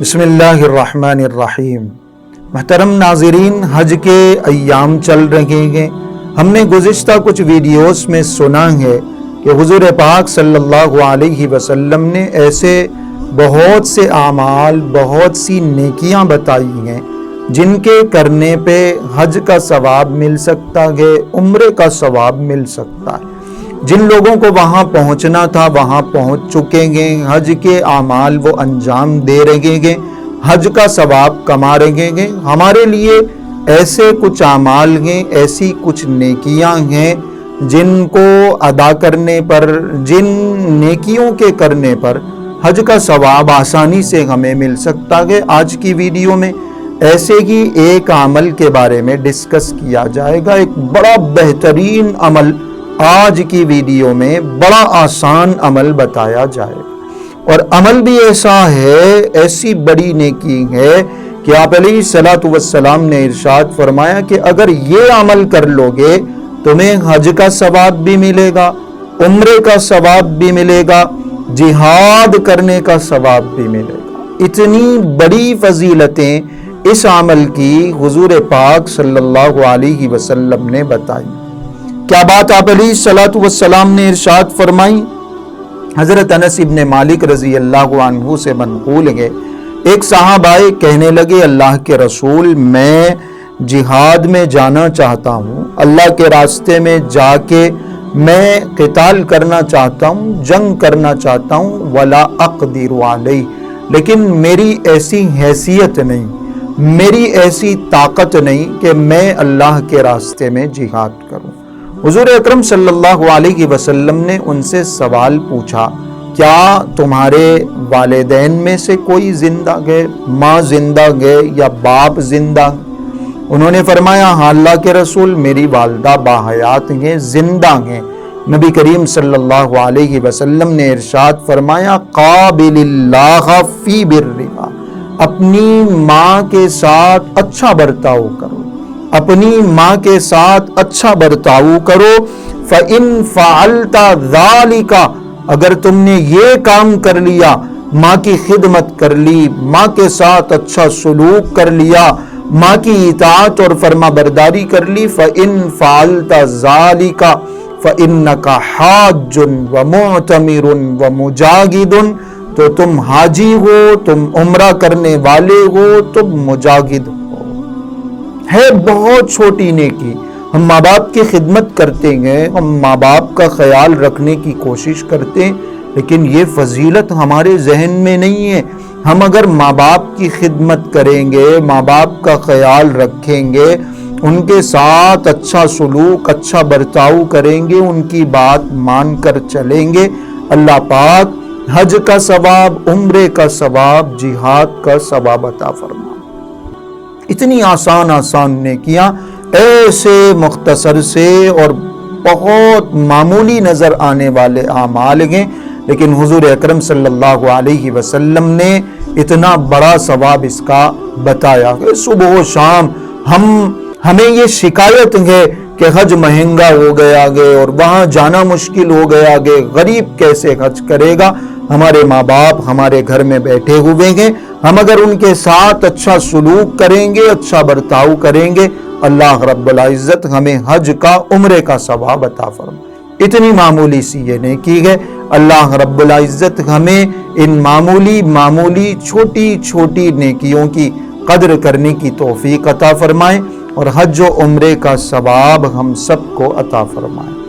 बिस्मिल्लाहिर्रहमानिर्रहीम। महतरम नाज़रीन, हज के अय्याम चल रहे हैं। हमने गुज़िश्ता कुछ वीडियोस में सुना है कि हुज़ूर पाक सल्लल्लाहु अलैहि वसल्लम ने ऐसे बहुत से आमाल, बहुत सी नेकियां बताई हैं जिनके करने पे हज का सवाब मिल सकता है, उम्रे का सवाब मिल सकता है। जिन लोगों को वहाँ पहुँचना था वहाँ पहुँच चुके हैं, हज के आमाल वो अंजाम दे रहे हैं, हज का सवाब कमा रहे हैं। हमारे लिए ऐसे कुछ आमाल हैं, ऐसी कुछ नेकियां हैं जिनको अदा करने पर, जिन नेकियों के करने पर हज का सवाब आसानी से हमें मिल सकता है। आज की वीडियो में ऐसे ही एक अमल के बारे में डिस्कस किया जाएगा। एक बड़ा बेहतरीन अमल आज की वीडियो में, बड़ा आसान अमल बताया जाएगा। और अमल भी ऐसा है, ऐसी बड़ी नेकी है कि आप अलैहिस्सलातु वस्सलाम ने इरशाद फरमाया कि अगर ये अमल कर लोगे तुम्हें हज का सवाब भी मिलेगा, उम्रे का सवाब भी मिलेगा, जिहाद करने का सवाब भी मिलेगा। इतनी बड़ी फजीलतें इस अमल की हुजूर पाक सल्लल्लाहु अलैहि वसल्लम ने बताई। क्या बात आप अलैहिस्सलातु वस्सलाम ने इरशाद फरमाई। हजरत अनस इब्न मालिक रजी अल्लाहु अन्हु से मनकूल है, एक सहाबाए कहने लगे, अल्लाह के रसूल, मैं जिहाद में जाना चाहता हूँ, अल्लाह के रास्ते में जाके मैं क़िताल करना चाहता हूँ, जंग करना चाहता हूँ, वला अक़दिरु अलैहि, लेकिन मेरी ऐसी हैसियत नहीं, मेरी ऐसी ताकत नहीं कि मैं अल्लाह के रास्ते में जिहाद करूँ। हुज़ूर अकरम सल्लल्लाहु अलैहि वसल्लम ने उनसे सवाल पूछा, क्या तुम्हारे वालिदैन में से कोई जिंदा है, माँ जिंदा है या बाप जिंदा? उन्होंने फरमाया, हाँ अल्लाह के रसूल, मेरी वालदा बाहयात हैं, जिंदा हैं। नबी करीम सल्लल्लाहु अलैहि वसल्लम ने इरशाद फरमाया, क़ाबिलिल्लाह फ़ी बिर्रिहा, अपनी माँ के साथ अच्छा बर्ताव करो, अपनी माँ के साथ अच्छा बर्ताव करो। फ़इन फ़अल्ता ज़ालिका, अगर तुमने ये काम कर लिया, माँ की खिदमत कर ली, माँ के साथ अच्छा सलूक कर लिया, माँ की इताअत और फरमा बरदारी कर ली, फ़इन फ़अल्ता ज़ालिका फ़इन्नका हाज्जुन व मुअतमिरुन व मुजाहिदुन, तो तुम हाजी हो, तुम उम्रा करने वाले हो, तुम मुजाहिद हो। है बहुत छोटी नेकी। हम माँ बाप की खिदमत करते हैं, हम माँ बाप का ख्याल रखने की कोशिश करते हैं, लेकिन ये फजीलत हमारे जहन में नहीं है। हम अगर माँ बाप की खिदमत करेंगे, माँ बाप का ख्याल रखेंगे, उनके साथ अच्छा सलूक, अच्छा बर्ताव करेंगे, उनकी बात मान कर चलेंगे, अल्लाह पाक हज का सवाब, उम्रे का सवाब, जिहाद का सवाब अता फरमा। इतनी आसान आसान नेकियां ऐसे मुख्तसर से और बहुत मामूली नजर आने वाले आमाल हैं, लेकिन हुजूर अकरम सल्लल्लाहु अलैहि वसल्लम ने इतना बड़ा सवाब इसका बताया कि सुबह व शाम हमें ये शिकायत है कि हज महंगा हो गया है और वहाँ जाना मुश्किल हो गया है, गरीब कैसे हज करेगा। हमारे माँ बाप हमारे घर में बैठे हुए हैं, हम अगर उनके साथ अच्छा सलूक करेंगे, अच्छा बर्ताव करेंगे, अल्लाह रब्बुल इज्जत हमें हज का, उम्रे का सवाब अता फरमा। इतनी मामूली सी ये नेकी है। अल्लाह रब्बुल इज्जत हमें इन मामूली छोटी छोटी नेकियों की कदर करने की तौफीक अता फरमाए और हज व उम्रे का सवाब हम सबको अता फरमाए।